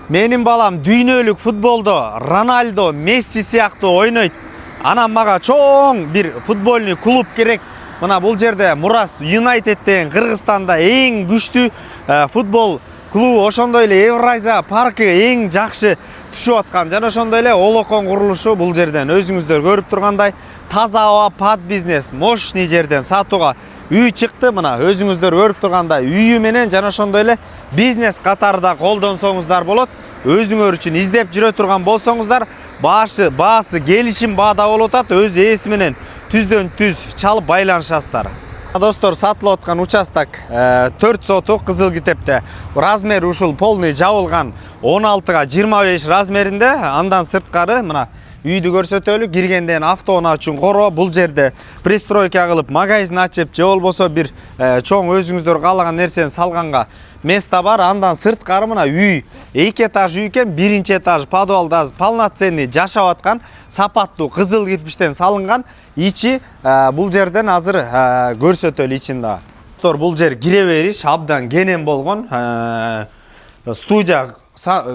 Менин балам дүйнөлүк футболдо Ronaldo, Messi сыяктуу ойнойт. Анан мага чоң бир футбольный клуб керек. Мына бул жерде Мурас Юнайтед деген Кыргызстанда эң күчтүү футбол клубу, ошондой эле Евразия паркы эң жакшы түшүп аткан. Жана ошондой эле Олокон курулушу бул жерден өзүңүздөр көрүп тургандай таза аба пад бизнес мощный жерден сатууга үй чыкты. Мына өзүңүздөр көрүп тургандай үйү менен жана ошондой эле бизнес катарда колдонсоңуздар болот. Өзүңөр үчүн издеп жүрө турган болсоңуздар баасы келишим баада болуп атат. Өз ээси менен түздөн түз чалып байланышасыздар. Достор, сатылып аткан участок 4 сотук Кызыл Китепте. Размер ушул полный жабылган 16га 25 размеринде. Андан сырткары мына үйдү көрсөтөлү. Киргенден автоунаа үчүн короо. Бул жерде пристройка кылып магазин ачып же болбосо бир чоң өзүңүздөр каалаган нерсени салганга место бар. Андан сырткары мына үй 2 этаж үй экен. 1-чи этаж подвалда полноценный жашап аткан сапаттуу кызыл кирпичтен салынган. Ичи бул жерден азыр көрсөтөлү ичин да. Бул жер кире бериш абдан кенен болгон. Студия,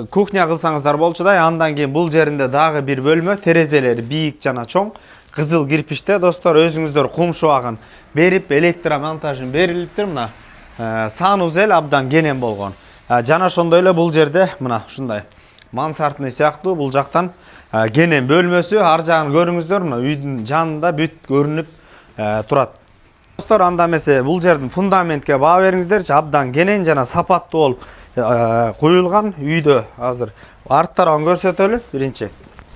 кухня кылсаңыздар болчудай. Андан кийин бул жеринде дагы бир бөлмө, терезелери бийик жана чоң. Кызыл кирпичте, достор, өзүңүздөр кум шубагын берип, электромонтажын берилиптир. Мына санузел абдан кенен болгон. Жана ошондой эле бул жерде мына ушундай мансартный сыяктуу бул жактан кенен бөлмөсү. Ар жагын көрүңүздөр, мына үйдүн жанында бүт көрүнүп турат. Достор, анда эмесе бул жердин фундаментке баа бериңиздерчи. Абдан кенен жана сапаттуу болуп куюлган. Үйдө азыр арт тарабын көрсөтөлү биринчи.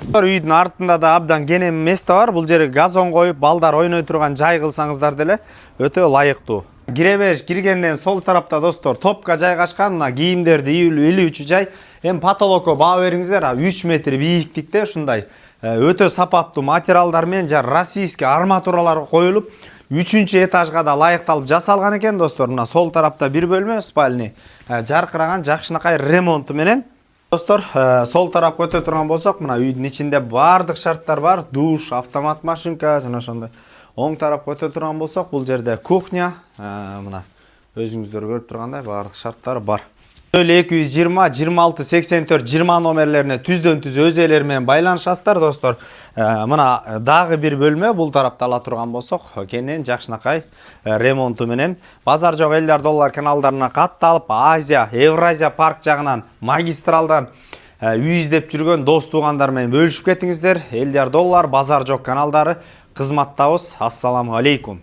Үйдүн артында да абдан кенен место бар. Бул жерге газон коюп, балдар ойной турган жай кылсаңыздар деле өтө ылайыктуу. Киребеш киргенден сол тарапта, достор, топка жайгашкан. Мына кийимдерди илүүчү жай. Эми потолокко баа бериңиздер. 3 метр бийиктикте ушундай өтө сапаттуу материалдар менен жана российский арматуралар коюлуп 3-чү этажга да ылайыкталып жасалган экен, достор. Мына сол тарапта бир бөлмө спальный жаркыраган жакшынакай ремонту менен. Достор, сол тарапка өтө турган болсок, мына үйдүн ичинде баардык шарттар бар. Душ, автомат машинка жана ошондой. Оң тарапка өтө турган болсок, бул жерде кухня, мына өзүңүздөр көрүп тургандай баардык шарттар бар. 220 26 84 20 номерлерине түздөн түз өз ээлери менен байланышасыздар, достор. Мына дагы бир бөлмө бул тарапта ала турган болсок, кенен жакшынакай ремонту менен базар жок элдер доллар каналдарына катталып, Азия, Евразия парк жагынан магистралдан үй издеп жүргөн дос туугандар менен бөлүшүп кетиңиздер. Элдер доллар базар жок каналдары кызматтабыз. Ассаламу алейкум.